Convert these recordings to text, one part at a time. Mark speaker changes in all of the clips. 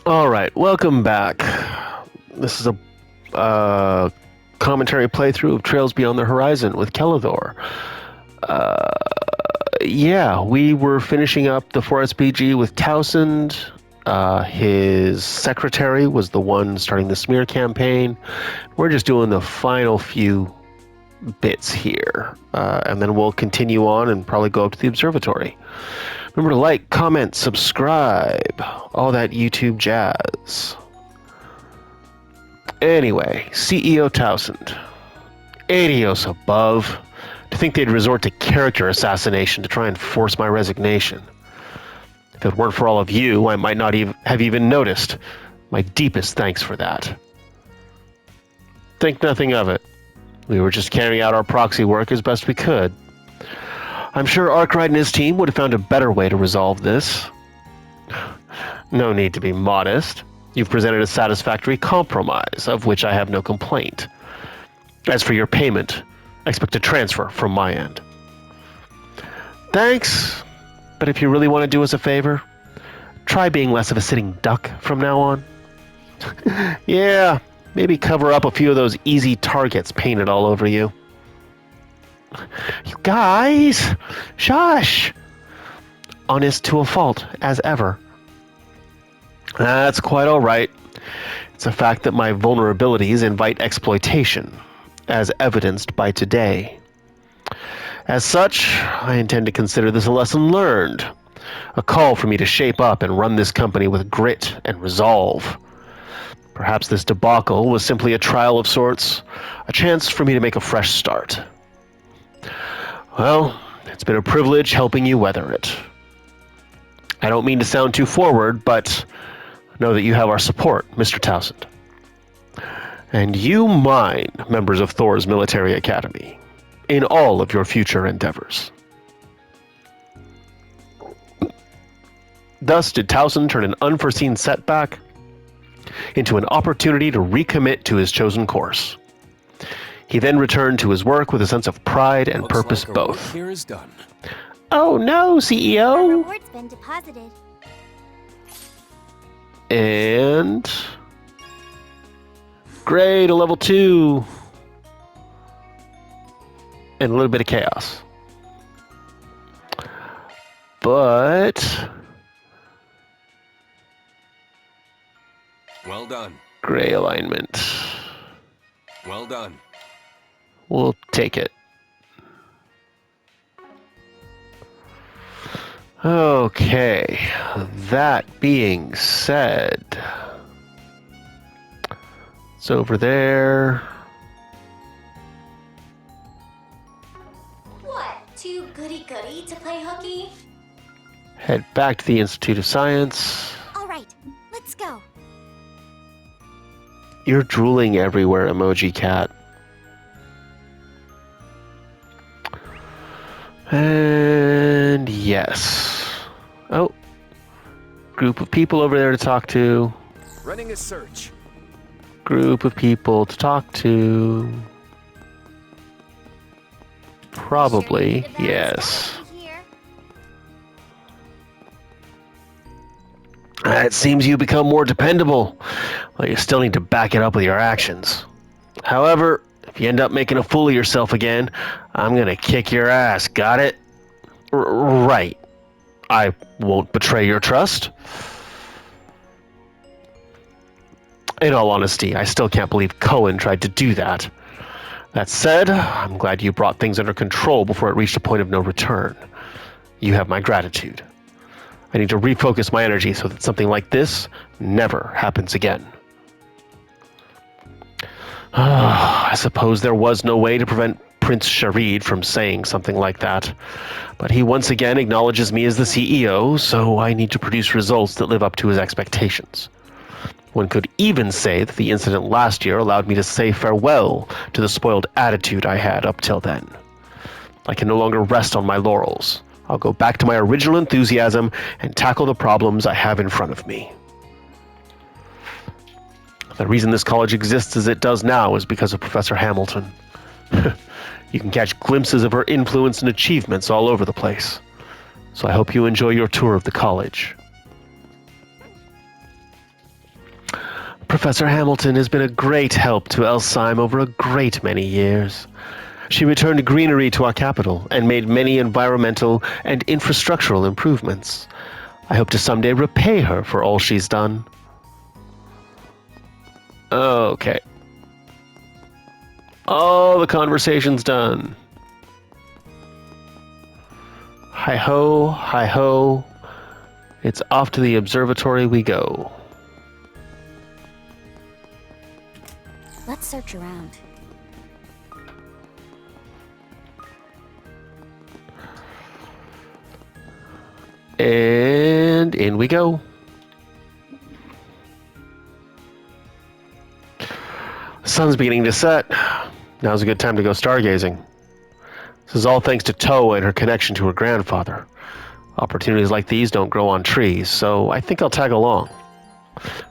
Speaker 1: All right, welcome back. This is a commentary playthrough of Trails Beyond the Horizon with Kellador. Yeah, we were finishing up the 4SPG with Towsend. His secretary was the one starting the smear campaign. We're just doing the final few bits here, and then we'll continue on and probably go up to the observatory. Remember to like, comment, subscribe, all that YouTube jazz. Anyway, CEO Towsend. Adios above. To think they'd resort to character assassination to try and force my resignation. If it weren't for all of you, I might not have even noticed. My deepest thanks for that. Think nothing of it. We were just carrying out our proxy work as best we could. I'm sure Arkwright and his team would have found a better way to resolve this. No need to be modest. You've presented a satisfactory compromise, of which I have no complaint. As for your payment, I expect a transfer from my end. Thanks, but if you really want to do us a favor, try being less of a sitting duck from now on. Yeah, maybe cover up a few of those easy targets painted all over you. You guys! Shush! Honest to a fault, as ever. That's quite all right. It's a fact that my vulnerabilities invite exploitation, as evidenced by today. As such, I intend to consider this a lesson learned, a call for me to shape up and run this company with grit and resolve. Perhaps this debacle was simply a trial of sorts, a chance for me to make a fresh start. Well, it's been a privilege helping you weather it. I don't mean to sound too forward, but know that you have our support, Mr. Towsend. And you mine, members of Thor's military academy, in all of your future endeavors. Thus did Towsend turn an unforeseen setback into an opportunity to recommit to his chosen course. He then returned to his work with a sense of pride and purpose
Speaker 2: like
Speaker 1: both.
Speaker 2: Here is done.
Speaker 1: Oh no,
Speaker 3: Our
Speaker 1: CEO!
Speaker 3: reward's been deposited.
Speaker 1: And great, a level 2. And a little bit of chaos. But
Speaker 2: Well done.
Speaker 1: gray alignment.
Speaker 2: Well done.
Speaker 1: We'll take it. Okay, that being said, it's over there.
Speaker 3: What? Too goody-goody to play hooky?
Speaker 1: Head back to the Institute of Science.
Speaker 3: All right, let's go.
Speaker 1: You're drooling everywhere, emoji cat. And yes. Oh. Group of people over there to talk to.
Speaker 2: Running a search.
Speaker 1: Group of people to talk to. Probably, yes. It seems you become more dependable, but you still need to back it up with your actions. However, if you end up making a fool of yourself again, I'm gonna kick your ass, got it? Right. I won't betray your trust. In all honesty, I still can't believe Cohen tried to do that. That said, I'm glad you brought things under control before it reached a point of no return. You have my gratitude. I need to refocus my energy so that something like this never happens again. I suppose there was no way to prevent Prince Sharid from saying something like that, but he once again acknowledges me as the CEO, so I need to produce results that live up to his expectations. One could even say that the incident last year allowed me to say farewell to the spoiled attitude I had up till then. I can no longer rest on my laurels. I'll go back to my original enthusiasm and tackle the problems I have in front of me. The reason this college exists as it does now is because of Professor Hamilton. You can catch glimpses of her influence and achievements all over the place. So I hope you enjoy your tour of the college. Professor Hamilton has been a great help to Elsheim over a great many years. She returned greenery to our capital and made many environmental and infrastructural improvements. I hope to someday repay her for all she's done. Okay. All the conversation's done. Hi-ho, hi-ho. It's off to the observatory we go.
Speaker 3: Let's search around.
Speaker 1: And in we go. Sun's beginning to set. Now's a good time to go stargazing. This is all thanks to Toa and her connection to her grandfather. Opportunities like these don't grow on trees, so I think I'll tag along.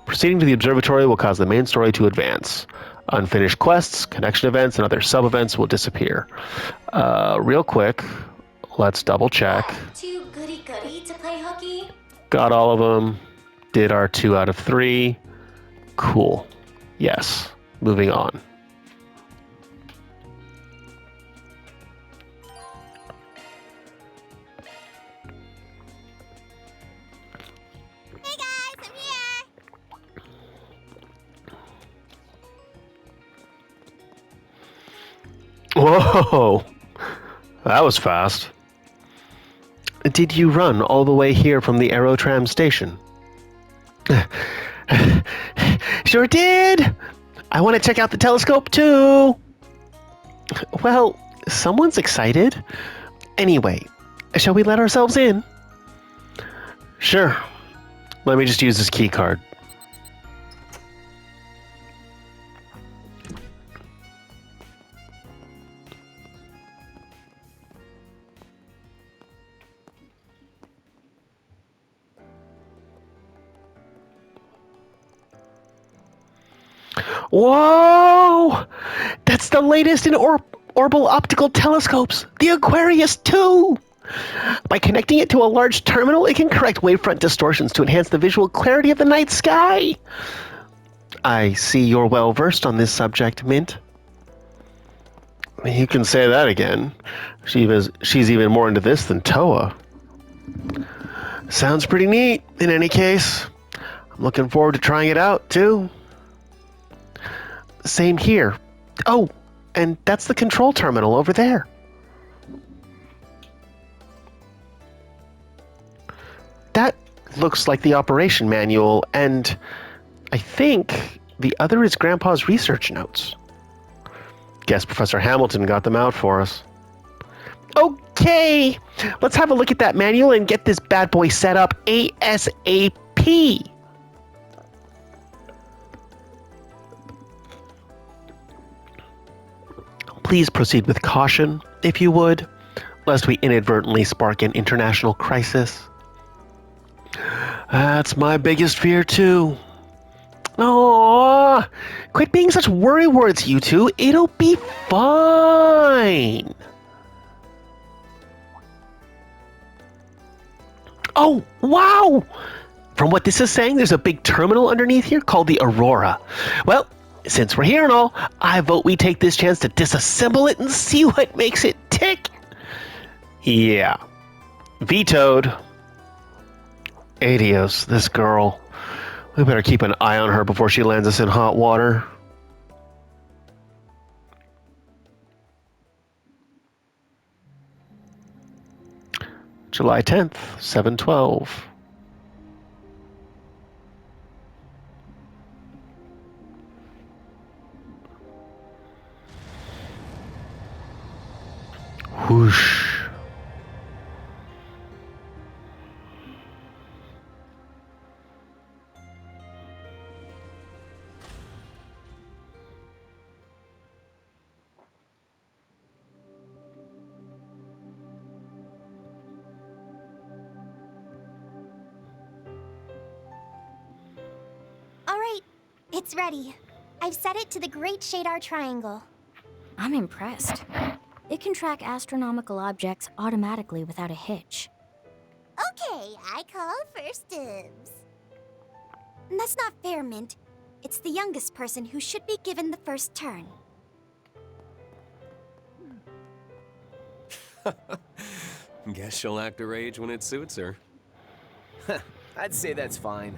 Speaker 1: Proceeding to the observatory will cause the main story to advance. Unfinished quests, connection events, and other sub-events will disappear. Real quick, let's double check.
Speaker 3: Too goody-goody to play hooky?
Speaker 1: Got all of them. Did our 2 out of 3. Cool. Yes. Moving on.
Speaker 3: Hey guys, I'm here!
Speaker 1: Whoa! That was fast. Did you run all the way here from the Aerotram station? Sure did! I want to check out the telescope too! Well, someone's excited. Anyway, shall we let ourselves in? Sure. Let me just use this key card. Whoa! That's the latest in orbital optical telescopes, the Aquarius 2! By connecting it to a large terminal, it can correct wavefront distortions to enhance the visual clarity of the night sky. I see you're well versed on this subject, Mint. You can say that again. She's even more into this than Toa. Sounds pretty neat, in any case. I'm looking forward to trying it out, too. Same here. Oh, and that's the control terminal over there. That looks like the operation manual, and I think the other is Grandpa's research notes. Guess Professor Hamilton got them out for us. Okay, let's have a look at that manual and get this bad boy set up ASAP. Please proceed with caution, if you would, lest we inadvertently spark an international crisis. That's my biggest fear, too. Aww, quit being such worrywarts, you two. It'll be fine. Oh, wow! From what this is saying, there's a big terminal underneath here called the Aurora. Well, since we're here and all, I vote we take this chance to disassemble it and see what makes it tick. Yeah. Vetoed. Adios, this girl. We better keep an eye on her before she lands us in hot water. July 10th, 7:12. Whoosh.
Speaker 3: All right, it's ready. I've set it to the Great Shadar Triangle.
Speaker 4: I'm impressed. It can track astronomical objects automatically without a hitch.
Speaker 3: Okay, I call first dibs. That's not fair, Mint. It's the youngest person who should be given the first turn.
Speaker 2: Guess she'll act her age when it suits her.
Speaker 5: I'd say that's fine.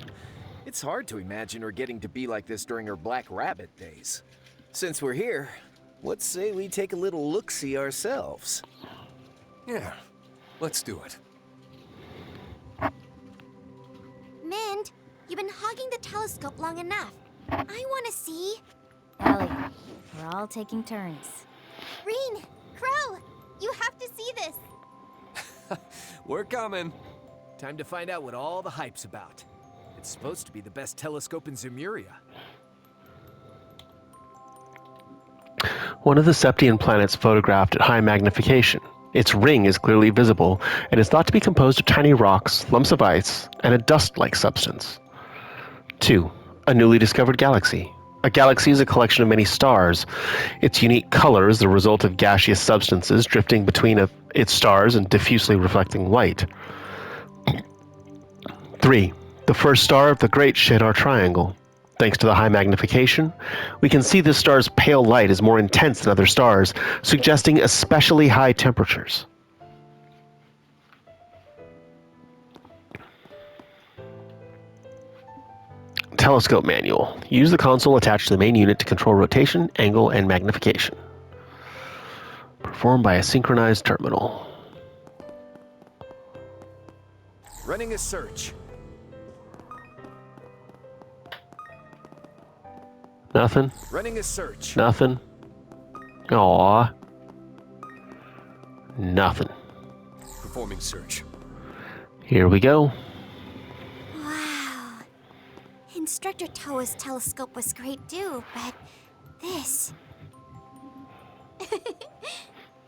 Speaker 5: It's hard to imagine her getting to be like this during her Black Rabbit days. Since we're here, let's say we take a little look-see ourselves.
Speaker 2: Yeah, let's do it.
Speaker 3: Mind, you've been hogging the telescope long enough. I want to see.
Speaker 4: Ellie, we're all taking turns.
Speaker 3: Reen, Crow, you have to see this.
Speaker 2: We're coming.
Speaker 5: Time to find out what all the hype's about. It's supposed to be the best telescope in Zemuria.
Speaker 1: One of the Septian planets photographed at high magnification. Its ring is clearly visible and is thought to be composed of tiny rocks, lumps of ice, and a dust-like substance. 2. A newly discovered galaxy. A galaxy is a collection of many stars. Its unique color is the result of gaseous substances drifting between its stars and diffusely reflecting light. 3. The first star of the Great Shadar Triangle. Thanks to the high magnification, we can see this star's pale light is more intense than other stars, suggesting especially high temperatures. Telescope manual. Use the console attached to the main unit to control rotation, angle, and magnification. Performed by a synchronized terminal.
Speaker 5: Running a search.
Speaker 1: Nothing?
Speaker 5: Running a search.
Speaker 1: Nothing? Aww. Nothing.
Speaker 2: Performing search.
Speaker 1: Here we go.
Speaker 3: Wow. Instructor Toa's telescope was great too, but this...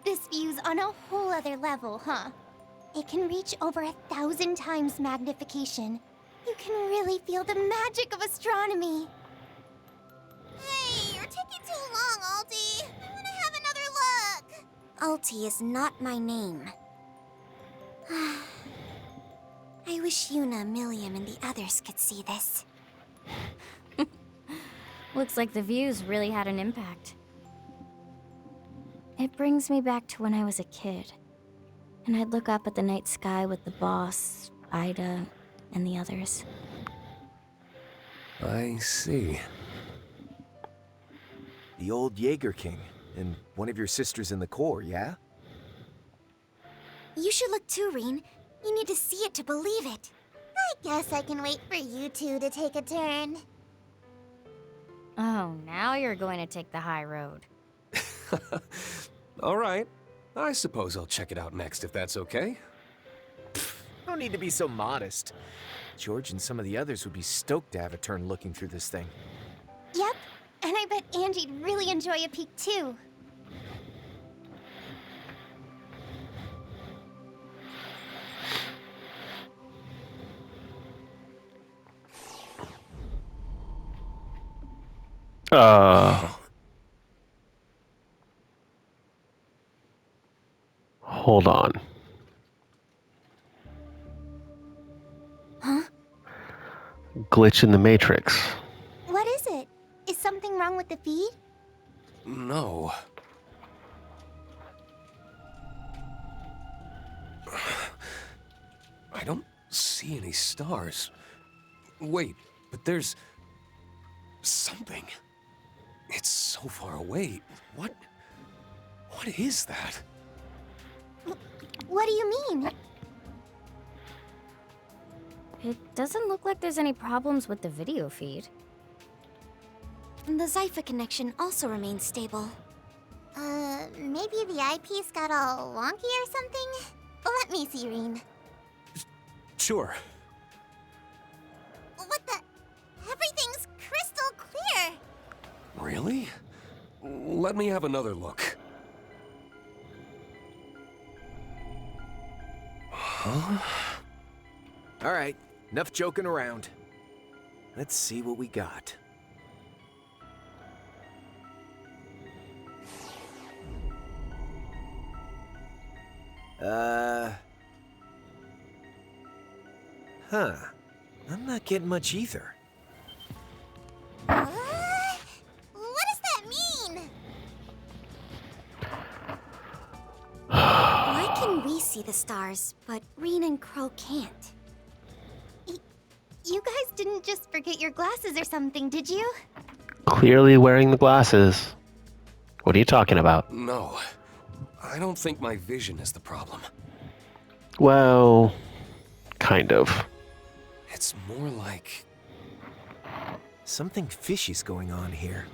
Speaker 3: This view's on a whole other level, huh? It can reach over 1,000 times magnification. You can really feel the magic of astronomy. Hey, you're taking too long, Alti. I want to have another look. Alti is not my name. I wish Yuna, Milliam, and the others could see this.
Speaker 4: Looks like the views really had an impact. It brings me back to when I was a kid. And I'd look up at the night sky with the boss, Ida, and the others.
Speaker 2: I see.
Speaker 5: The old Jaeger King, and one of your sisters in the Corps, yeah?
Speaker 3: You should look too, Reen. You need to see it to believe it. I guess I can wait for you two to take a turn.
Speaker 4: Oh, now you're going to take the high road.
Speaker 2: All right. I suppose I'll check it out next if that's okay.
Speaker 5: No need to be so modest. George and some of the others would be stoked to have a turn looking through this thing.
Speaker 3: Yep, and I bet Angie'd really enjoy a peek too.
Speaker 1: Hold on.
Speaker 3: Huh?
Speaker 1: Glitch in the Matrix.
Speaker 3: What is it? Is something wrong with the feed?
Speaker 2: No. I don't see any stars. Wait, but there's something. It's so far away. What is that?
Speaker 3: What do you mean?
Speaker 4: It doesn't look like there's any problems with the video feed.
Speaker 3: The Zypha connection also remains stable. Maybe the eyepiece got all wonky or something? Let me see, Reen.
Speaker 2: Sure.
Speaker 3: What the? Everything's crystal clear!
Speaker 2: Really? Let me have another look. Huh?
Speaker 5: All right, enough joking around. Let's see what we got. Huh. I'm not getting much either.
Speaker 3: Huh?
Speaker 4: see the stars, but Reen and Crow can't.
Speaker 3: You guys didn't just forget your glasses or something, did you?
Speaker 1: Clearly wearing the glasses. What are you talking about?
Speaker 2: No. I don't think my vision is the problem.
Speaker 1: Well, kind of.
Speaker 2: It's more like...
Speaker 5: Something fishy's going on here.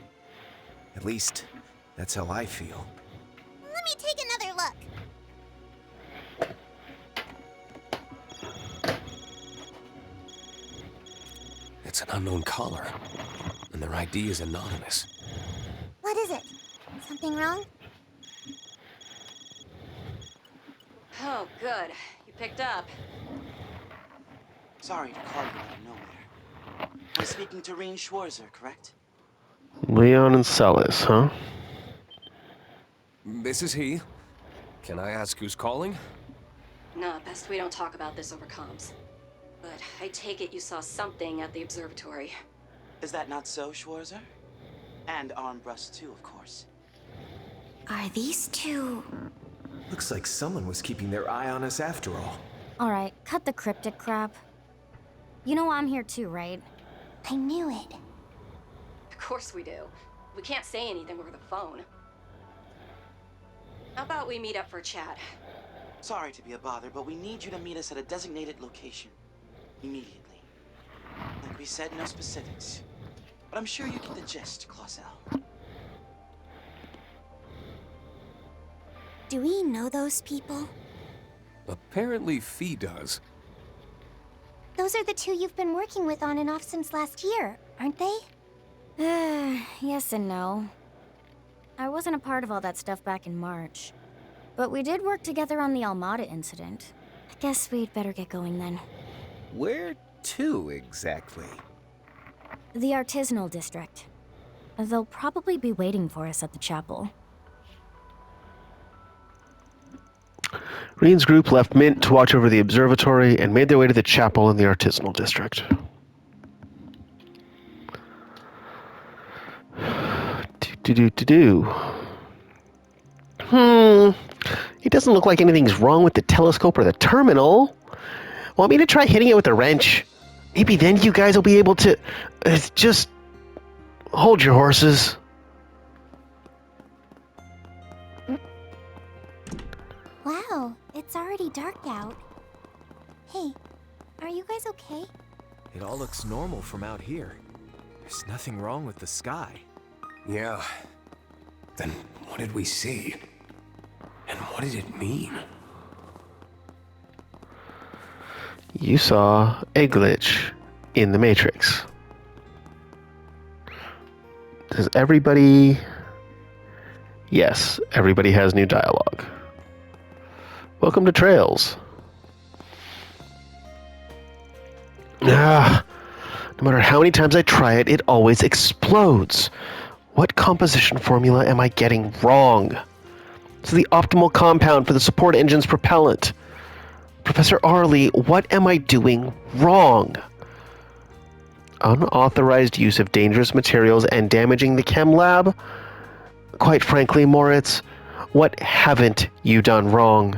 Speaker 5: At least, that's how I feel.
Speaker 3: Let me take another look.
Speaker 2: It's an unknown caller, and their ID is anonymous.
Speaker 3: What is it? Something wrong?
Speaker 6: Oh, good. You picked up.
Speaker 7: Sorry to call you out of nowhere. I'm speaking to Reen Schwarzer, correct?
Speaker 1: Leon and Celis, huh?
Speaker 2: This is he. Can I ask who's calling?
Speaker 6: No, best we don't talk about this over comms. But I take it you saw something at the observatory.
Speaker 7: Is that not so, Schwarzer? And Armbrust too, of course.
Speaker 4: Are these two...
Speaker 5: Looks like someone was keeping their eye on us after all.
Speaker 4: Alright, cut the cryptic crap. You know I'm here too, right?
Speaker 3: I knew it.
Speaker 6: Of course we do. We can't say anything over the phone. How about we meet up for a chat?
Speaker 7: Sorry to be a bother, but we need you to meet us at a designated location. Immediately. Like we said, no specifics. But I'm sure you get the gist, Clausel.
Speaker 3: Do we know those people?
Speaker 2: Apparently Fee does.
Speaker 3: Those are the two you've been working with on and off since last year, aren't they?
Speaker 4: Yes and no. I wasn't a part of all that stuff back in March. But we did work together on the Almada incident. I guess we'd better get going then.
Speaker 5: Where to, exactly?
Speaker 4: The artisanal district. They'll probably be waiting for us at the chapel.
Speaker 1: Reen's group left Mint to watch over the observatory and made their way to the chapel in the artisanal district. It doesn't look like anything's wrong with the telescope or the terminal. Want me to try hitting it with a wrench? Maybe then you guys will be able to... just... hold your horses.
Speaker 3: Wow, it's already dark out. Hey, are you guys okay?
Speaker 5: It all looks normal from out here. There's nothing wrong with the sky.
Speaker 2: Yeah. Then what did we see? And what did it mean?
Speaker 1: You saw a glitch in the Matrix. Does everybody... Yes, everybody has new dialogue. Welcome to Trails. No matter how many times I try it, it always explodes. What composition formula am I getting wrong? It's the optimal compound for the support engine's propellant. Professor Arley, what am I doing wrong? Unauthorized use of dangerous materials and damaging the chem lab? Quite frankly, Moritz, what haven't you done wrong?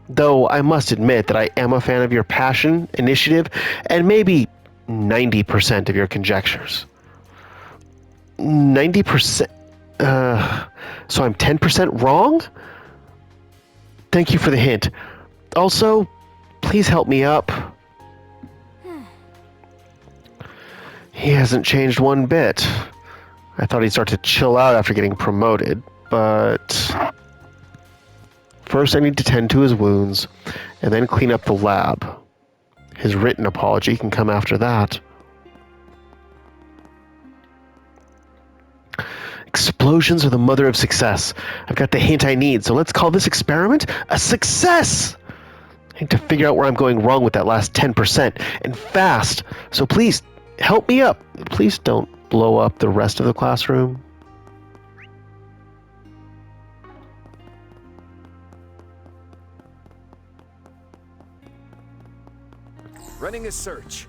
Speaker 1: Though I must admit that I am a fan of your passion, initiative, and maybe 90% of your conjectures. 90%? So I'm 10% wrong? Thank you for the hint. Also, please help me up. He hasn't changed one bit. I thought he'd start to chill out after getting promoted, but... First I need to tend to his wounds, and then clean up the lab. His written apology can come after that. Explosions are the mother of success. I've got the hint I need, so let's call this experiment a success! I need to figure out where I'm going wrong with that last 10%, and fast. So please, help me up. Please don't blow up the rest of the classroom.
Speaker 5: Running a search.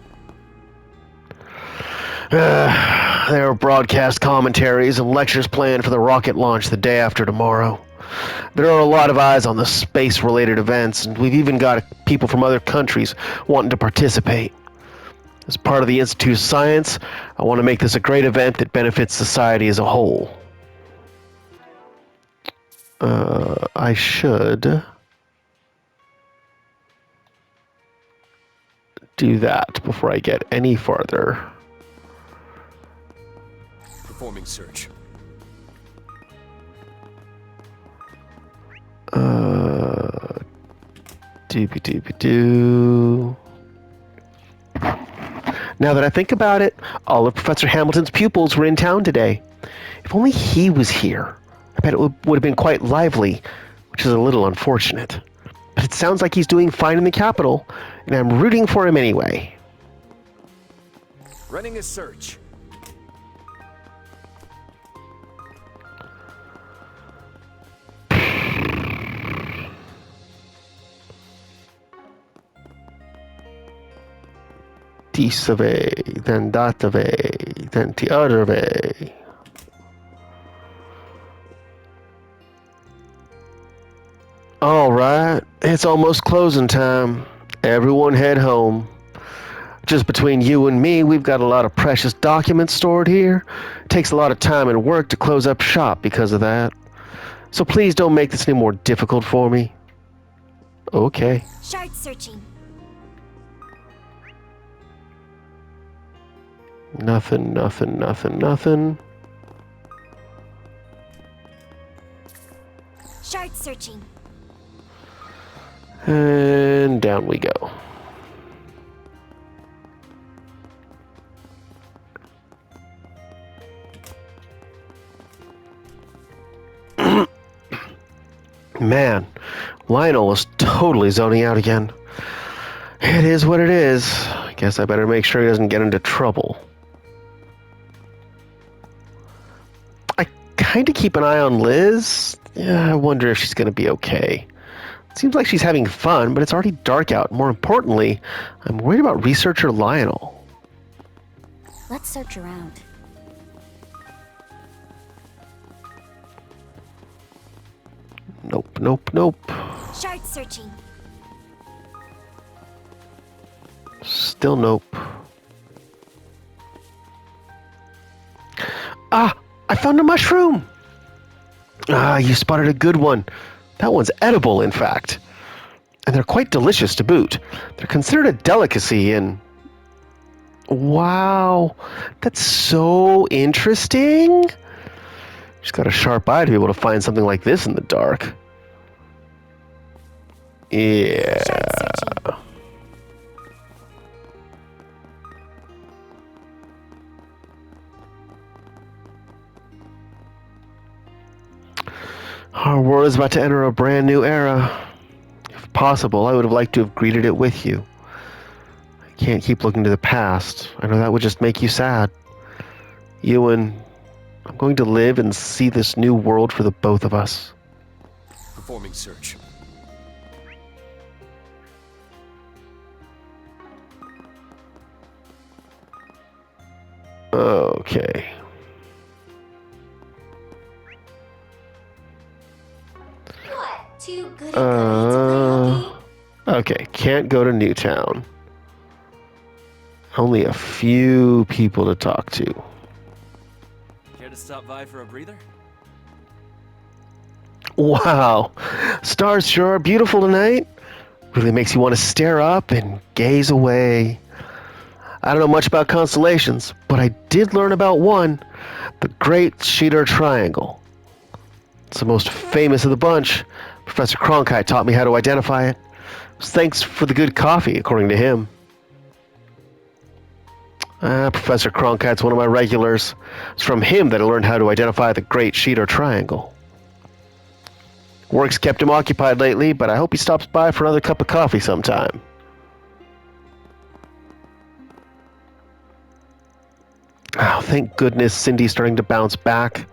Speaker 1: There are broadcast commentaries and lectures planned for the rocket launch the day after tomorrow. There are a lot of eyes on the space-related events, and we've even got people from other countries wanting to participate. As part of the Institute of Science, I want to make this a great event that benefits society as a whole. I should do that before I get any farther.
Speaker 2: Performing search.
Speaker 1: Doobie-doobie-doo. Now that I think about it, all of Professor Hamilton's pupils were in town today. If only he was here, I bet it would have been quite lively, which is a little unfortunate. But it sounds like he's doing fine in the capital, and I'm rooting for him anyway.
Speaker 5: Running a search.
Speaker 1: This way, then that way, then the other way. All right, it's almost closing time. Everyone head home. Just between you and me, we've got a lot of precious documents stored here. It takes a lot of time and work to close up shop because of that. So please don't make this any more difficult for me. Okay.
Speaker 3: Shard searching.
Speaker 1: Nothing, nothing, nothing, nothing.
Speaker 3: Shard searching.
Speaker 1: And down we go. Man, Lionel was totally zoning out again. It is what it is. I guess I better make sure he doesn't get into trouble. I kind of keep an eye on Liz. Yeah, I wonder if she's going to be okay. Seems like she's having fun, but it's already dark out. More importantly, I'm worried about researcher Lionel.
Speaker 4: Let's search around.
Speaker 1: Nope, nope, nope.
Speaker 3: Shard searching.
Speaker 1: Still nope. Ah, I found a mushroom! Ah, you spotted a good one. That one's edible, in fact. And they're quite delicious to boot. They're considered a delicacy in... Wow, that's so interesting. She's got a sharp eye to be able to find something like this in the dark. Yeah. Our world is about to enter a brand new era. If possible, I would have liked to have greeted it with you. I can't keep looking to the past. I know that would just make you sad. Ewan, I'm going to live and see this new world for the both of us.
Speaker 2: Performing search.
Speaker 1: Okay.
Speaker 3: What? Too good to
Speaker 1: Okay, can't go to Newtown. Only a few people to talk to.
Speaker 8: Care to stop by for a breather?
Speaker 1: Wow, stars sure are beautiful tonight. Really makes you want to stare up and gaze away. I don't know much about constellations, but I did learn about one, the Great Cheater Triangle. It's the most famous of the bunch. Professor Cronkite taught me how to identify it. Thanks for the good coffee, according to him. Professor Cronkite's one of my regulars. It's from him that I learned how to identify the Great Cheater Triangle. Work's kept him occupied lately, but I hope he stops by for another cup of coffee sometime. Oh, thank goodness Cindy's starting to bounce back.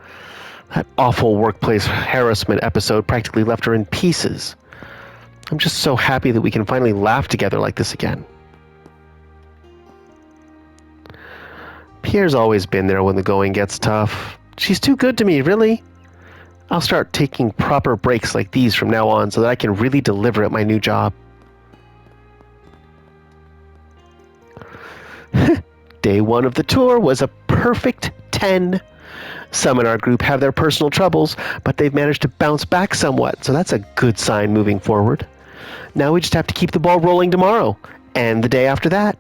Speaker 1: That awful workplace harassment episode practically left her in pieces. I'm just so happy that we can finally laugh together like this again. Pierre's always been there when the going gets tough. She's too good to me, really. I'll start taking proper breaks like these from now on so that I can really deliver at my new job. Day 1 of the tour was a perfect 10. Some in our group have their personal troubles, but they've managed to bounce back somewhat, so that's a good sign moving forward. Now we just have to keep the ball rolling tomorrow, and the day after that.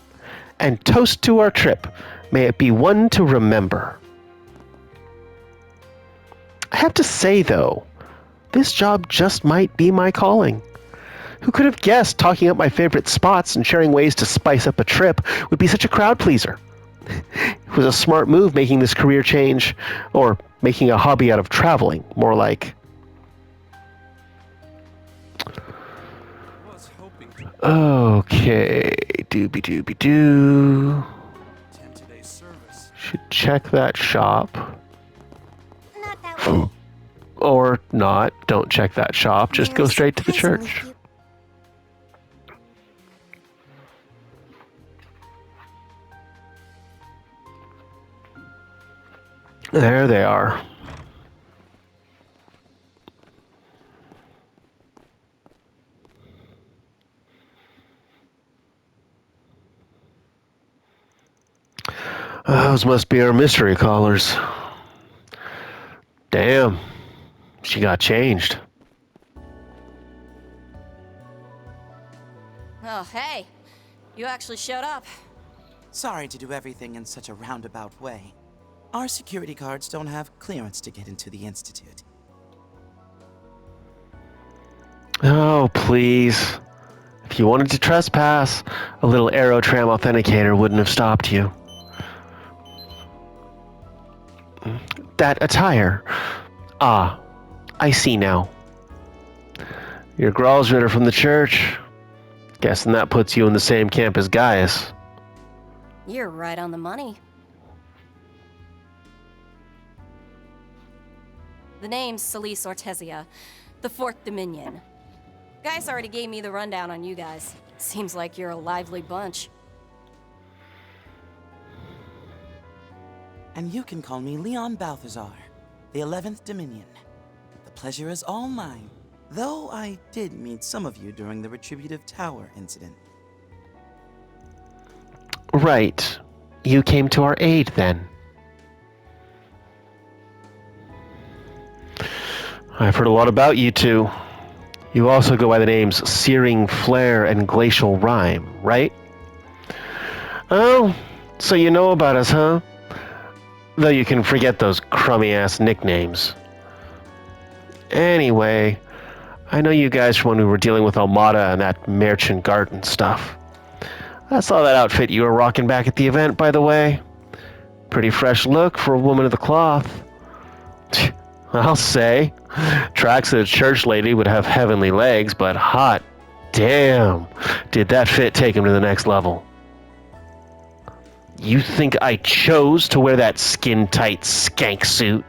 Speaker 1: And toast to our trip. May it be one to remember. I have to say, though, this job just might be my calling. Who could have guessed talking up my favorite spots and sharing ways to spice up a trip would be such a crowd pleaser? It was a smart move making this career change, or making a hobby out of traveling, more like. Okay, doobie-doobie-doo. Should check that shop.
Speaker 3: Not that way.
Speaker 1: Or not, don't check that shop, just go
Speaker 3: They're
Speaker 1: straight to the
Speaker 3: surprisingly
Speaker 1: church.
Speaker 3: cute.
Speaker 1: There they are. Those must be our mystery callers. Damn, she got changed.
Speaker 6: Oh, hey. You actually showed up.
Speaker 7: Sorry to do everything in such a roundabout way. Our security cards don't have clearance to get into the Institute.
Speaker 1: Oh, please. If you wanted to trespass, a little Aerotram authenticator wouldn't have stopped you. That attire. Ah, I see now. You're Gralsritter from the church. Guessing that puts you in the same camp as Gaius.
Speaker 6: You're right on the money. The name's Celis Ortesia, the Fourth Dominion. Guys already gave me the rundown on you guys. Seems like you're a lively bunch.
Speaker 7: And you can call me Leon Balthazar, the 11th Dominion. The pleasure is all mine, though I did meet some of you during the Retributive Tower incident.
Speaker 1: Right. You came to our aid, then. I've heard a lot about you two. You also go by the names Searing Flare and Glacial Rime, right? Oh, so you know about us, huh? Though you can forget those crummy-ass nicknames. Anyway, I know you guys from when we were dealing with Almada and that Merchant Garden stuff. I saw that outfit you were rocking back at the event, by the way. Pretty fresh look for a woman of the cloth. I'll say, tracks of a church lady would have heavenly legs, but hot damn, did that fit take him to the next level. You think I chose to wear that skin-tight skank suit?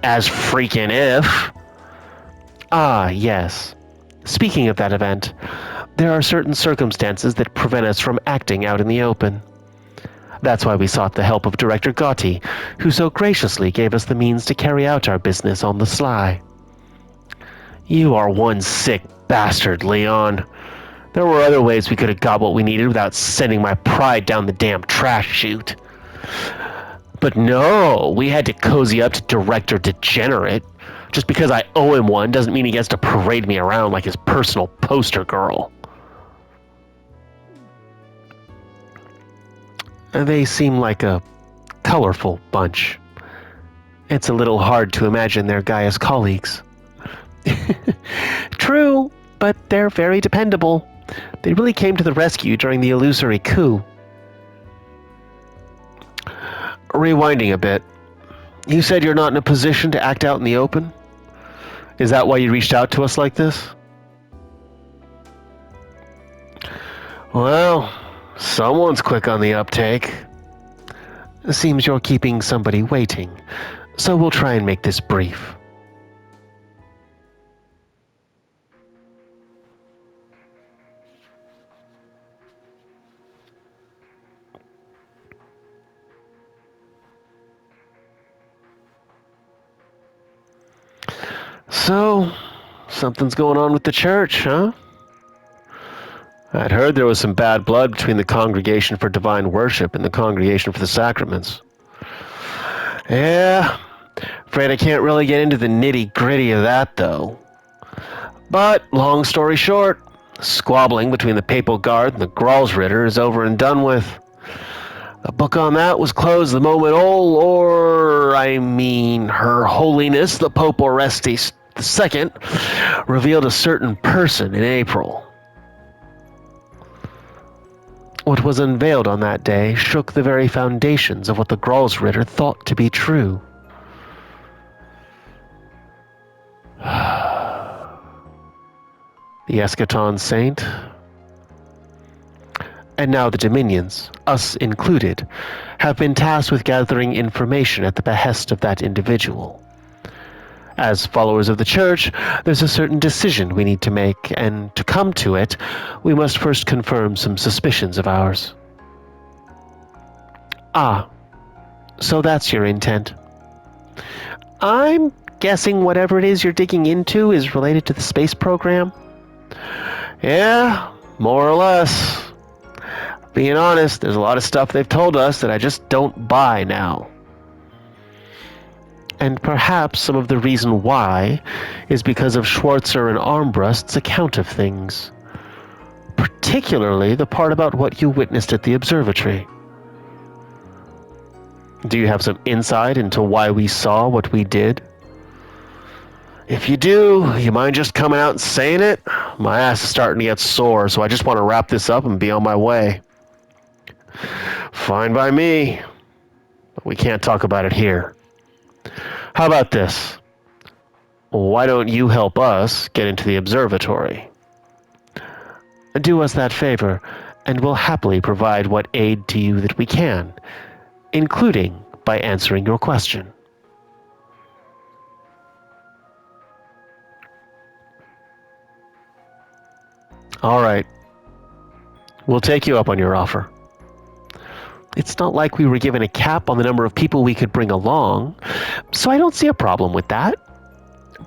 Speaker 1: As freaking if. Ah, yes. Speaking of that event, there are certain circumstances that prevent us from acting out in the open. That's why we sought the help of Director Gotti, who so graciously gave us the means to carry out our business on the sly. You are one sick bastard, Leon. There were other ways we could have got what we needed without sending my pride down the damn trash chute. But no, we had to cozy up to Director Degenerate. Just because I owe him one doesn't mean he gets to parade me around like his personal poster girl. They seem like a colorful bunch. It's a little hard to imagine they're Gaia's colleagues. True, but they're very dependable. They really came to the rescue during the illusory coup. Rewinding a bit, you said you're not in a position to act out in the open? Is that why you reached out to us like this? Well, someone's quick on the uptake. Seems you're keeping somebody waiting, so we'll try and make this brief. So, something's going on with the church, huh? I'd heard there was some bad blood between the Congregation for Divine Worship and the Congregation for the Sacraments. Yeah, afraid I can't really get into the nitty-gritty of that, though. But, long story short, squabbling between the Papal Guard and the Gralsritter is over and done with. The book on that was closed the moment Her Holiness, the Pope Orestes II, revealed a certain person in April. What was unveiled on that day shook the very foundations of what the Gralsritter thought to be true. The Eschaton Saint, and now the Dominions, us included, have been tasked with gathering information at the behest of that individual. As followers of the Church, there's a certain decision we need to make, and to come to it, we must first confirm some suspicions of ours. Ah, so that's your intent. I'm guessing whatever it is you're digging into is related to the space program? Yeah, more or less. Being honest, there's a lot of stuff they've told us that I just don't buy now. And perhaps some of the reason why is because of Schwarzer and Armbrust's account of things. Particularly the part about what you witnessed at the observatory. Do you have some insight into why we saw what we did? If you do, you mind just coming out and saying it? My ass is starting to get sore, so I just want to wrap this up and be on my way. Fine by me, but we can't talk about it here. How about this? Why don't you help us get into the observatory? Do us that favor, and we'll happily provide what aid to you that we can, including by answering your question. All right. We'll take you up on your offer. It's not like we were given a cap on the number of people we could bring along, so I don't see a problem with that.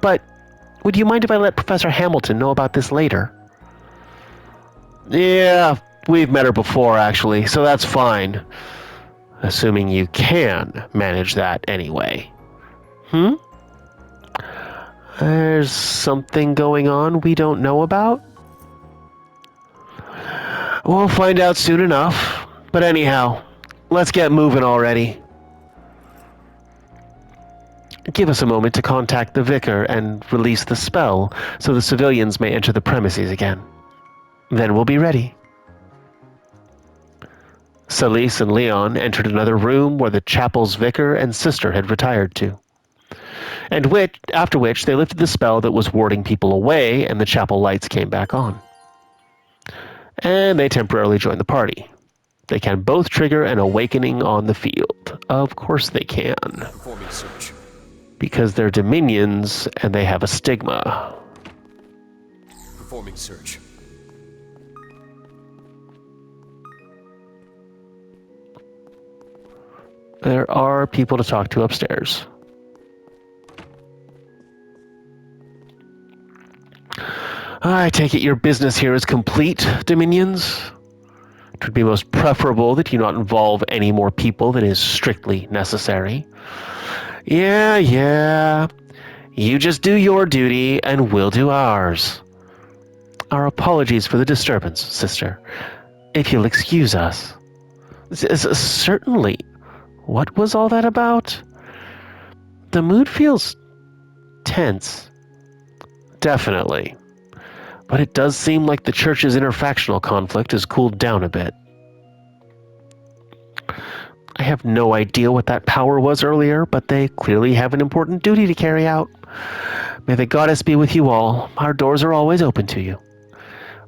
Speaker 1: But would you mind if I let Professor Hamilton know about this later? Yeah, we've met her before, actually, so that's fine. Assuming you can manage that anyway. There's something going on we don't know about? We'll find out soon enough. But anyhow, let's get moving already. Give us a moment to contact the vicar and release the spell so the civilians may enter the premises again. Then we'll be ready. Celis and Leon entered another room where the chapel's vicar and sister had retired to. And after which they lifted the spell that was warding people away and the chapel lights came back on. And they temporarily joined the party. They can both trigger an awakening on the field. Of course they can.
Speaker 2: Performing search.
Speaker 1: Because they're Dominions and they have a stigma.
Speaker 2: Performing search.
Speaker 1: There are people to talk to upstairs. I take it your business here is complete, Dominions? It would be most preferable that you not involve any more people than is strictly necessary. Yeah. You just do your duty, and we'll do ours. Our apologies for the disturbance, sister. If you'll excuse us. Certainly. What was all that about? The mood feels tense. Definitely. But it does seem like the church's interfactional conflict has cooled down a bit. I have no idea what that power was earlier, but they clearly have an important duty to carry out. May the goddess be with you all. Our doors are always open to you.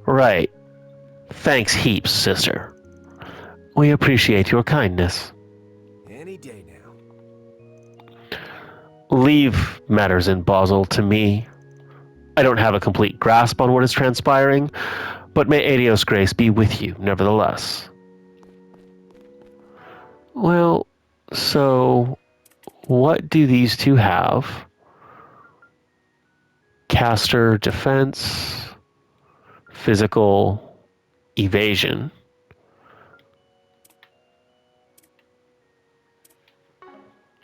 Speaker 1: Right. Thanks heaps, sister. We appreciate your kindness.
Speaker 2: Any day now.
Speaker 1: Leave matters in Basel to me. I don't have a complete grasp on what is transpiring, but may Adios Grace be with you, nevertheless. Well, so what do these two have caster defense, physical evasion.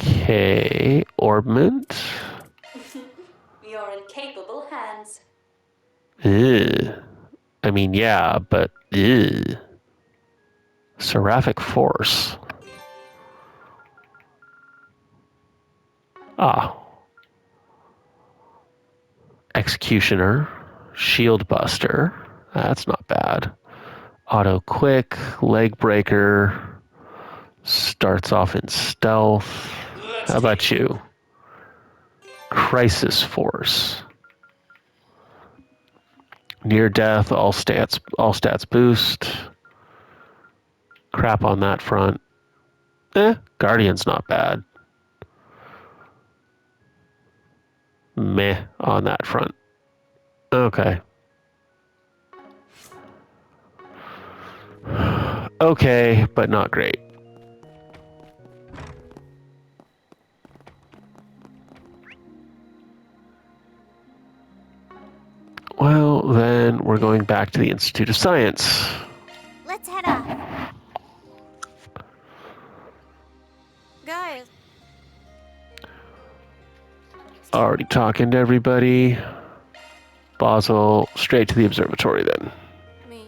Speaker 1: Okay, orbment.
Speaker 6: You're in capable hands.
Speaker 1: Ugh. I mean, yeah, but ugh. Seraphic force. Ah. Executioner. Shield buster. That's not bad. Auto quick. Leg breaker. Starts off in stealth. How about you? Crisis force. Near death, all stats boost. Crap on that front. Guardian's not bad. Meh on that front. Okay. Okay, but not great. Well, then we're going back to the Institute of Science.
Speaker 3: Let's head off.
Speaker 6: Guys,
Speaker 1: Already talking to everybody. Basel, straight to the observatory then.
Speaker 6: me.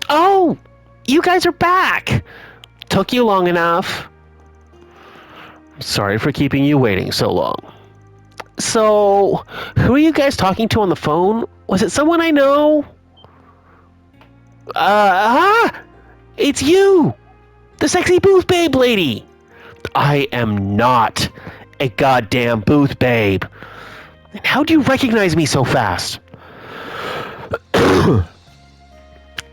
Speaker 1: Oh! You guys are back! Took you long enough. Sorry for keeping you waiting so long. So, who are you guys talking to on the phone? Was it someone I know? It's you! The sexy booth babe lady! I am not a goddamn booth babe. And how do you recognize me so fast?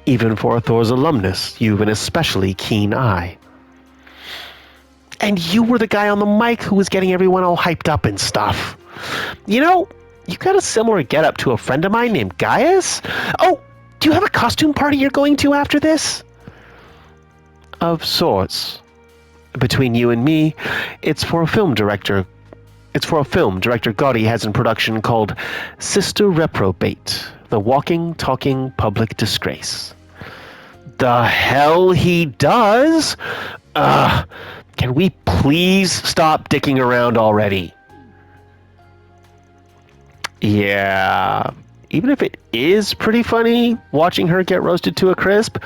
Speaker 1: Even for a Thor's alumnus, you've an especially keen eye. And you were the guy on the mic who was getting everyone all hyped up and stuff. You know, you got a similar getup to a friend of mine named Gaius. Oh, do you have a costume party you're going to after this? Of sorts. Between you and me, it's for a film director Gotti has in production called Sister Reprobate, the walking, talking public disgrace. The hell he does? Can we please stop dicking around already? Yeah, even if it is pretty funny watching her get roasted to a crisp,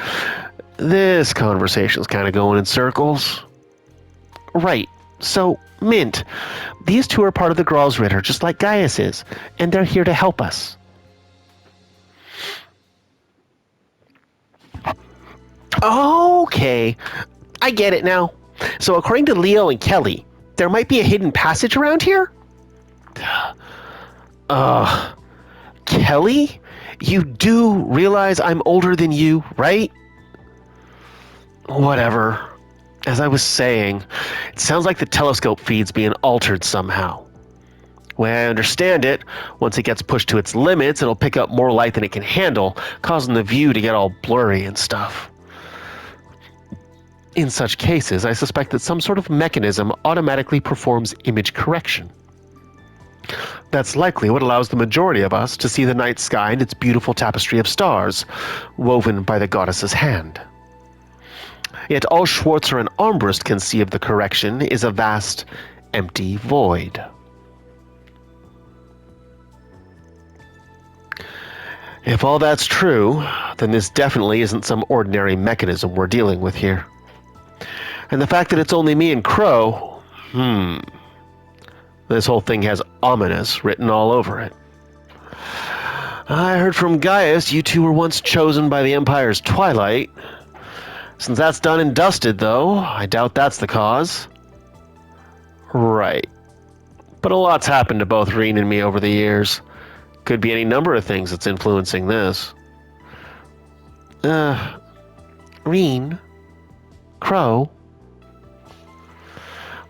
Speaker 1: this conversation's kind of going in circles. Right, so, Mint, these two are part of the Gralsritter, just like Gaius is, and they're here to help us. Okay, I get it now. So according to Leo and Kelly, there might be a hidden passage around here? Kelly? You do realize I'm older than you, right? Whatever. As I was saying, it sounds like the telescope feed's being altered somehow. Way I understand it, once it gets pushed to its limits, it'll pick up more light than it can handle, causing the view to get all blurry and stuff. In such cases, I suspect that some sort of mechanism automatically performs image correction. That's likely what allows the majority of us to see the night sky and its beautiful tapestry of stars, woven by the goddess's hand. Yet all Schwarzer and Armbrust can see of the correction is a vast, empty void. If all that's true, then this definitely isn't some ordinary mechanism we're dealing with here. And the fact that it's only me and Crow, this whole thing has ominous written all over it. I heard from Gaius you two were once chosen by the Empire's twilight. Since that's done and dusted, though, I doubt that's the cause. Right. But a lot's happened to both Reen and me over the years. Could be any number of things that's influencing this. Reen? Crow?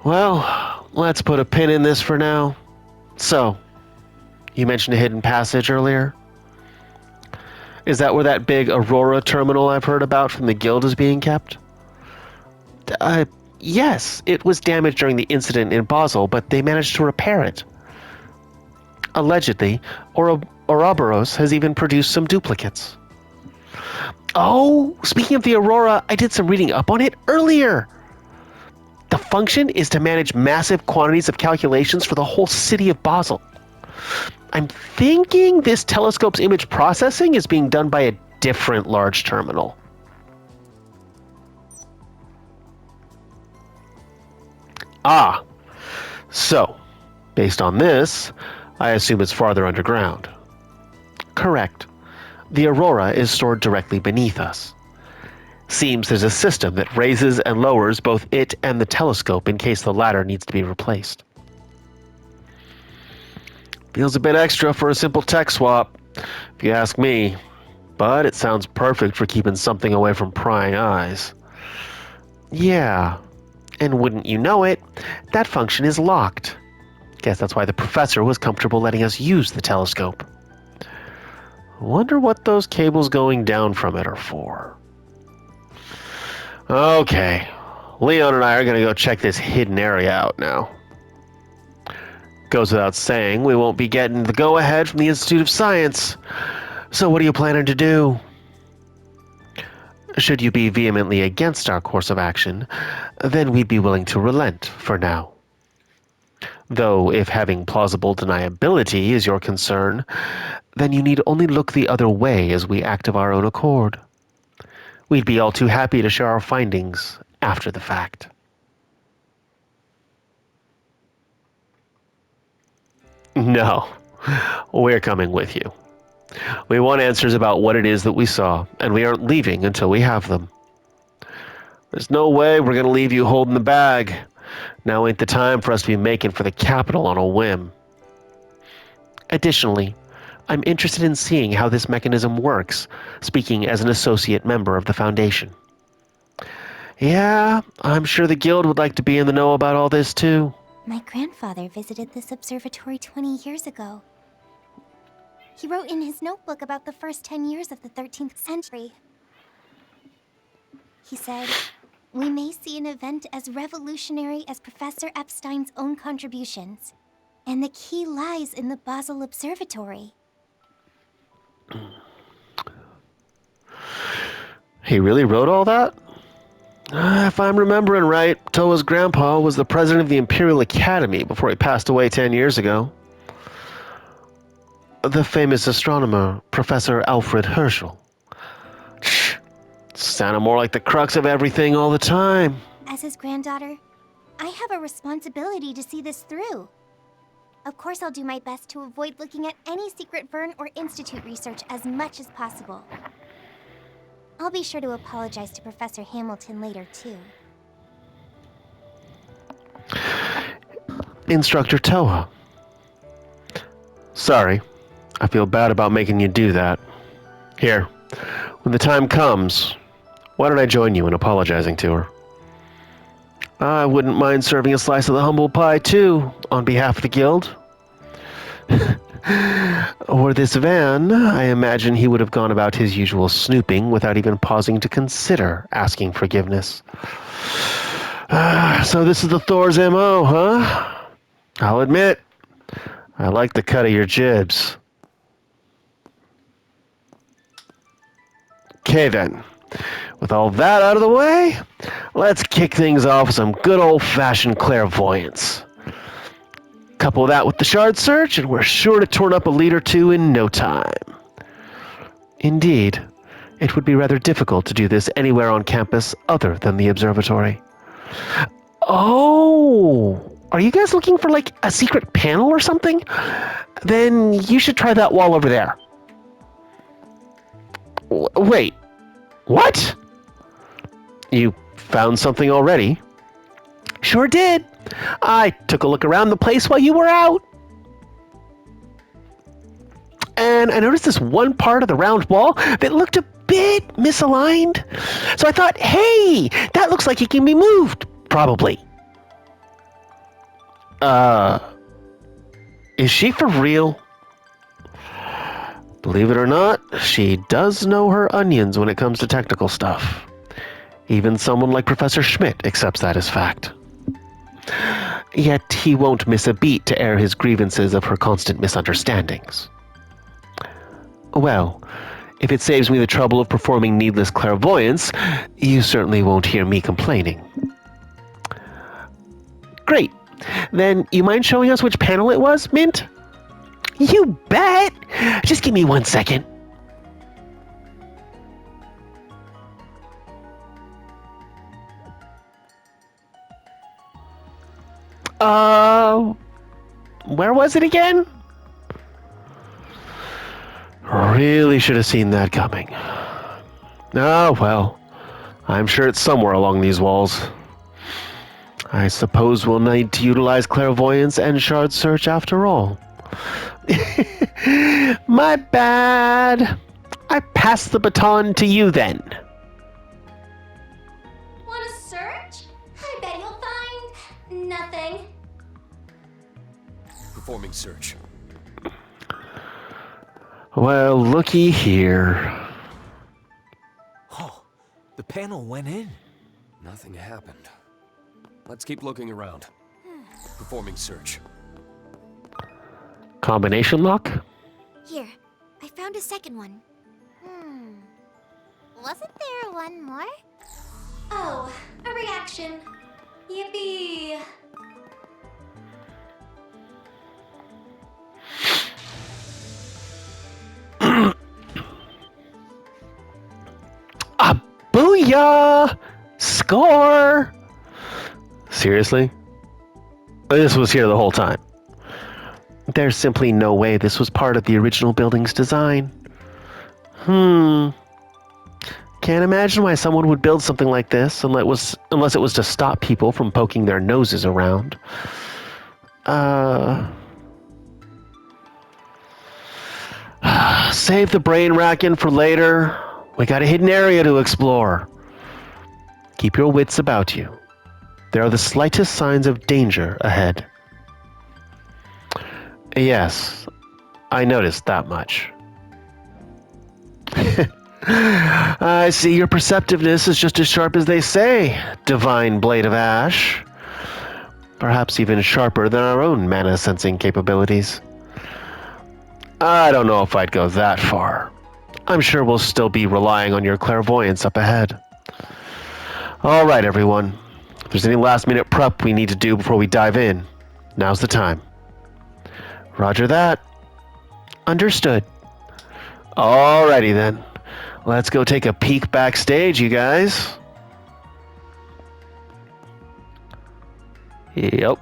Speaker 1: Well, let's put a pin in this for now. So, you mentioned a hidden passage earlier? Is that where that big Aurora terminal I've heard about from the guild is being kept? I Yes, it was damaged during the incident in Basel, but they managed to repair it. Allegedly, Ouroboros has even produced some duplicates. Oh, speaking of the Aurora, I did some reading up on it earlier. The function is to manage massive quantities of calculations for the whole city of Basel. I'm thinking this telescope's image processing is being done by a different large terminal. Ah, so, based on this, I assume it's farther underground. Correct. The Aurora is stored directly beneath us. Seems there's a system that raises and lowers both it and the telescope in case the latter needs to be replaced. Feels a bit extra for a simple tech swap, if you ask me, but it sounds perfect for keeping something away from prying eyes. Yeah, and wouldn't you know it, that function is locked. Guess that's why the professor was comfortable letting us use the telescope. Wonder what those cables going down from it are for. Okay, Leon and I are going to go check this hidden area out now. Goes without saying, we won't be getting the go-ahead from the Institute of Science. So what are you planning to do? Should you be vehemently against our course of action, then we'd be willing to relent for now. Though if having plausible deniability is your concern, then you need only look the other way as we act of our own accord. We'd be all too happy to share our findings after the fact. No, we're coming with you. We want answers about what it is that we saw, and we aren't leaving until we have them. There's no way we're going to leave you holding the bag. Now ain't the time for us to be making for the capital on a whim. Additionally, I'm interested in seeing how this mechanism works, speaking as an associate member of the Foundation. Yeah, I'm sure the Guild would like to be in the know about all this too.
Speaker 3: My grandfather visited this observatory 20 years ago. He wrote in his notebook about the first 10 years of the 13th century. He said, "We may see an event as revolutionary as Professor Epstein's own contributions, and the key lies in the Basel Observatory."
Speaker 1: He really wrote all that? If I'm remembering right, Toa's grandpa was the president of the Imperial Academy before he passed away 10 years ago. The famous astronomer, Professor Alfred Herschel. Sounded more like the crux of everything all the time.
Speaker 3: As his granddaughter, I have a responsibility to see this through. Of course, I'll do my best to avoid looking at any secret Vern or Institute research as much as possible. I'll be sure to apologize to Professor Hamilton later, too.
Speaker 1: Instructor Toa. Sorry, I feel bad about making you do that. Here, when the time comes, why don't I join you in apologizing to her? I wouldn't mind serving a slice of the humble pie, too, on behalf of the Guild. Or this van, I imagine he would have gone about his usual snooping without even pausing to consider asking forgiveness. So this is the Thor's MO, huh? I'll admit, I like the cut of your jibs. Okay then, with all that out of the way, let's kick things off with some good old-fashioned clairvoyance. Couple that with the shard search, and we're sure to turn up a lead or two in no time. Indeed, it would be rather difficult to do this anywhere on campus other than the observatory. Oh, are you guys looking for like a secret panel or something? Then you should try that wall over there. Wait, what? You found something already? Sure did. I took a look around the place while you were out. And I noticed this one part of the round wall that looked a bit misaligned. So I thought, hey, that looks like it can be moved. Probably. Is she for real? Believe it or not, she does know her onions when it comes to technical stuff. Even someone like Professor Schmidt accepts that as fact. Yet he won't miss a beat to air his grievances of her constant misunderstandings. Well, if it saves me the trouble of performing needless clairvoyance, you certainly won't hear me complaining. Great. Then you mind showing us which panel it was, Mint? You bet! Just give me 1 second. Where was it again? Really should have seen that coming. Oh, well. I'm sure it's somewhere along these walls. I suppose we'll need to utilize clairvoyance and shard search after all. My bad. I pass the baton to you then.
Speaker 3: Want to search? I bet you'll find nothing.
Speaker 2: Performing search.
Speaker 1: Well, looky here.
Speaker 5: Oh, the panel went in.
Speaker 2: Nothing happened. Let's keep looking around. Performing search.
Speaker 1: Combination lock?
Speaker 3: Here, I found a second one. Wasn't there one more? Oh, a reaction. Yippee!
Speaker 1: Booyah! Score! Seriously? This was here the whole time. There's simply no way this was part of the original building's design. Can't imagine why someone would build something like this unless it was to stop people from poking their noses around. Save the brain racking for later. We got a hidden area to explore. Keep your wits about you. There are the slightest signs of danger ahead. Yes, I noticed that much. I see your perceptiveness is just as sharp as they say, Divine Blade of Ash. Perhaps even sharper than our own mana sensing capabilities. I don't know if I'd go that far. I'm sure we'll still be relying on your clairvoyance up ahead. All right, everyone. If there's any last-minute prep we need to do before we dive in, now's the time. Roger that. Understood. Alrighty then. Let's go take a peek backstage, you guys. Yep.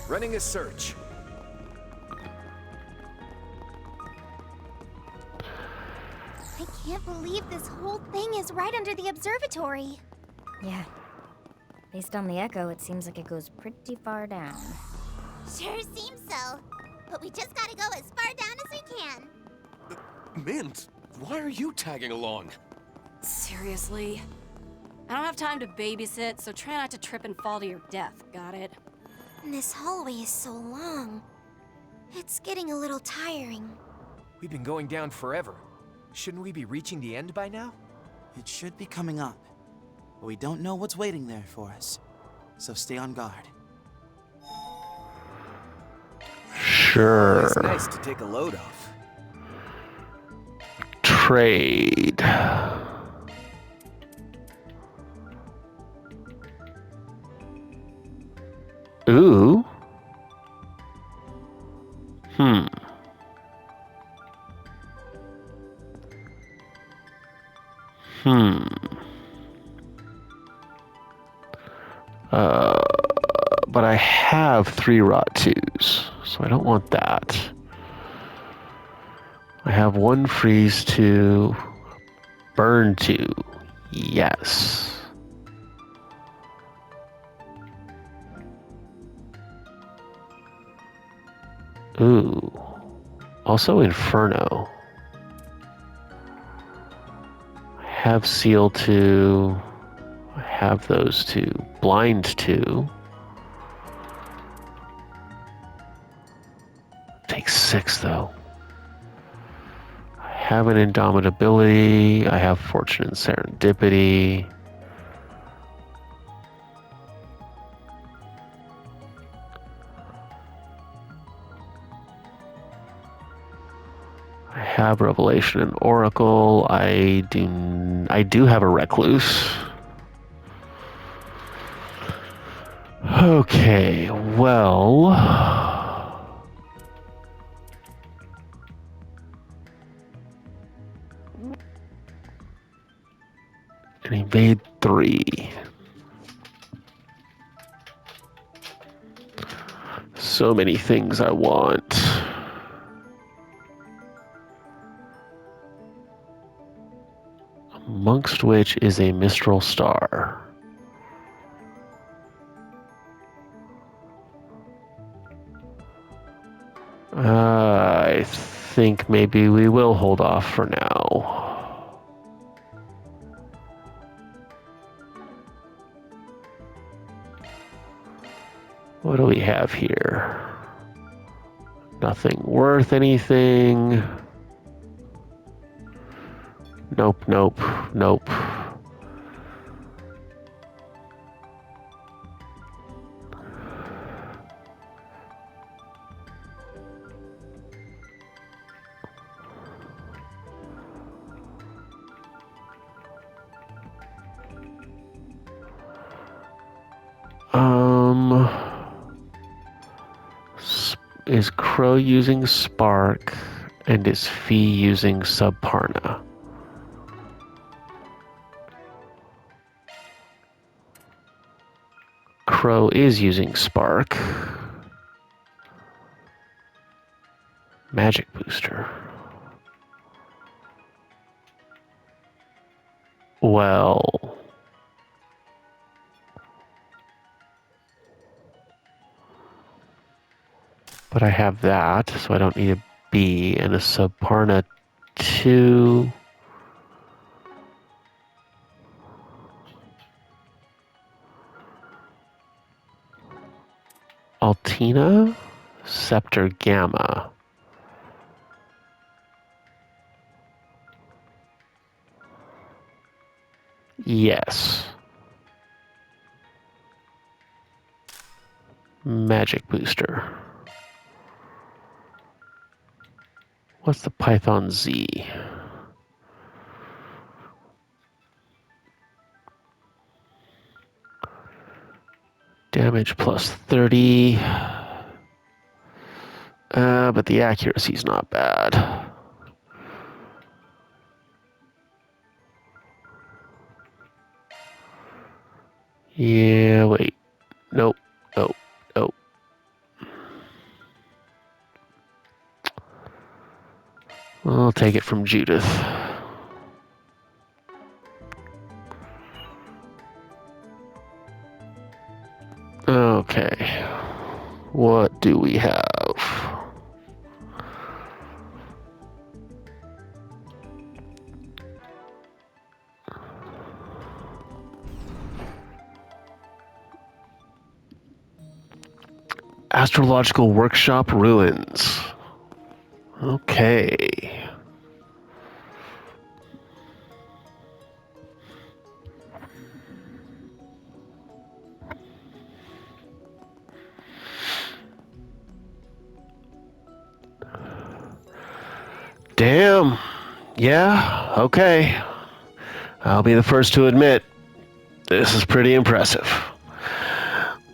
Speaker 5: Running a search.
Speaker 3: I can't believe this whole thing is right under the observatory.
Speaker 4: Yeah. Based on the echo, it seems like it goes pretty far down.
Speaker 3: Sure seems so. But we just gotta go as far down as we can.
Speaker 2: Mint, why are you tagging along?
Speaker 6: Seriously? I don't have time to babysit, so try not to trip and fall to your death, got it?
Speaker 3: This hallway is so long. It's getting a little tiring.
Speaker 5: We've been going down forever. Shouldn't we be reaching the end by now?
Speaker 7: It should be coming up. But we don't know what's waiting there for us. So stay on guard.
Speaker 1: Sure.
Speaker 5: It's nice to take a load off.
Speaker 1: Trade. Ooh. But I have 3 rot 2s, so I don't want that. I have 1 freeze 2, burn 2. Yes. Ooh. Also Inferno. I have Seal 2. I have those 2. Blind 2. Takes 6 though. I have an indomitability. I have fortune and serendipity. I have revelation and oracle. I do have a recluse. Okay, well, and evade 3. So many things I want. Amongst which is a Mistral Star. I think maybe we will hold off for now. What do we have here? Nothing worth anything. Nope, nope, nope. Is Crow using Spark, and is Fee using Subparna? Crow is using Spark. Magic Booster. Well... But I have that, so I don't need a B, and a Subparna 2. Altina? Scepter Gamma. Yes. Magic Booster. What's the Python Z? Damage plus 30. But the accuracy's not bad. Yeah, wait. Nope, nope, nope. I'll take it from Judith. Okay. What do we have? Astrological Workshop Ruins. Okay. Damn. Yeah, okay. I'll be the first to admit, this is pretty impressive.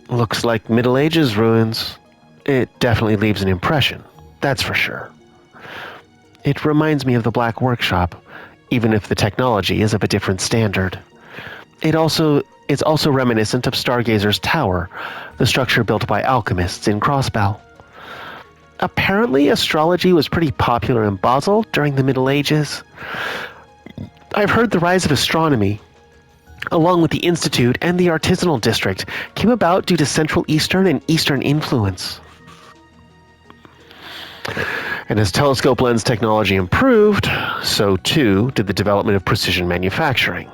Speaker 1: Looks like Middle Ages ruins. It definitely leaves an impression, that's for sure. It reminds me of the Black Workshop, even if the technology is of a different standard. It's also reminiscent of Stargazer's Tower, the structure built by alchemists in Crossbell. Apparently, astrology was pretty popular in Basel during the Middle Ages. I've heard the rise of astronomy, along with the Institute and the Artisanal District, came about due to Central Eastern and Eastern influence. And as telescope lens technology improved, so too did the development of precision manufacturing.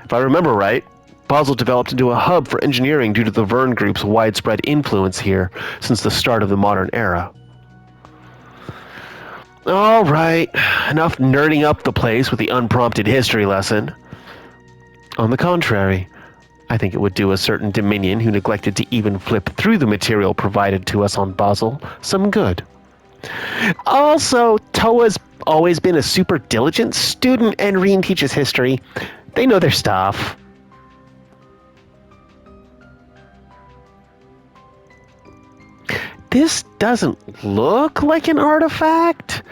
Speaker 1: If I remember right, Basel developed into a hub for engineering due to the Verne Group's widespread influence here since the start of the modern era. All right, enough nerding up the place with the unprompted history lesson. On the contrary, I think it would do a certain Dominion who neglected to even flip through the material provided to us on Basel some good. Also, Toa's always been a super diligent student, and Reen teaches history. They know their stuff. This doesn't look like an artifact,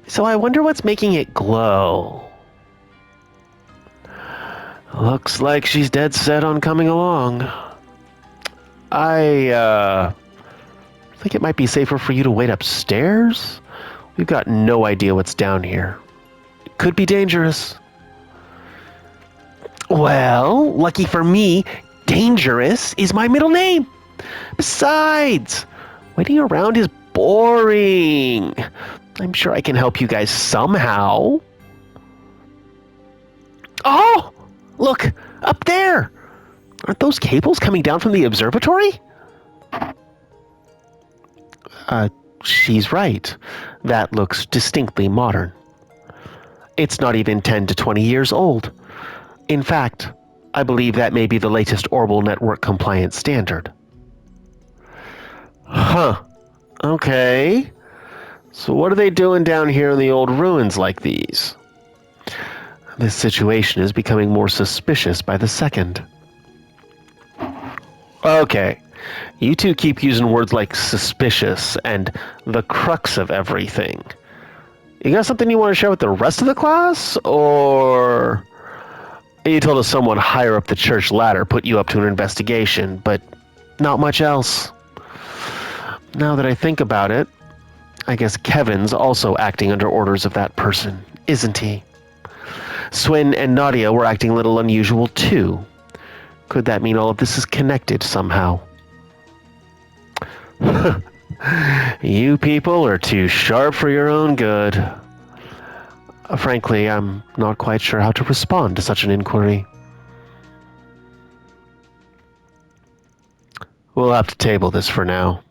Speaker 1: so I wonder what's making it glow. Looks like she's dead set on coming along. I think it might be safer for you to wait upstairs. We've got no idea what's down here. It could be dangerous. Well, lucky for me, Dangerous is my middle name. Besides, waiting around is boring. I'm sure I can help you guys somehow. Oh, look, up there. Aren't those cables coming down from the observatory? She's right. That looks distinctly modern. It's not even 10 to 20 years old. In fact, I believe that may be the latest Orbital Network compliance standard. Huh. Okay. So what are they doing down here in the old ruins like these? This situation is becoming more suspicious by the second. Okay. You two keep using words like suspicious and the crux of everything. You got something you want to share with the rest of the class? Or you told us someone higher up the church ladder put you up to an investigation, but not much else. Now that I think about it, I guess Kevin's also acting under orders of that person, isn't he? Swin and Nadia were acting a little unusual too. Could that mean all of this is connected somehow? You people are too sharp for your own good. Frankly, I'm not quite sure how to respond to such an inquiry. We'll have to table this for now.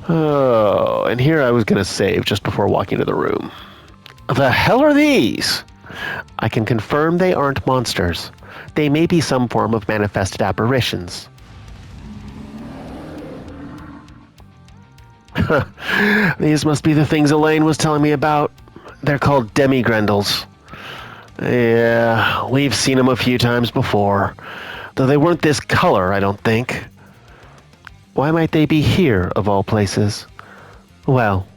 Speaker 1: Oh, and here I was going to save just before walking into the room. The hell are these? I can confirm they aren't monsters. They may be some form of manifested apparitions. These must be the things Elaine was telling me about. They're called demigrendels. Yeah, we've seen them a few times before. Though they weren't this color, I don't think. Why might they be here, of all places? Well,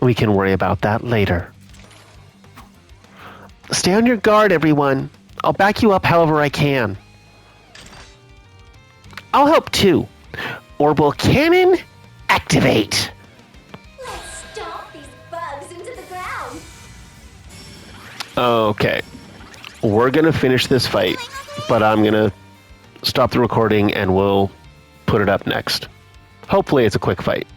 Speaker 1: we can worry about that later. Stay on your guard, everyone. I'll back you up however I can. I'll help too. Orbital cannon, activate.
Speaker 3: Let's stomp these bugs into the ground.
Speaker 1: Okay. We're gonna finish this fight, but I'm gonna stop the recording and we'll put it up next. Hopefully it's a quick fight.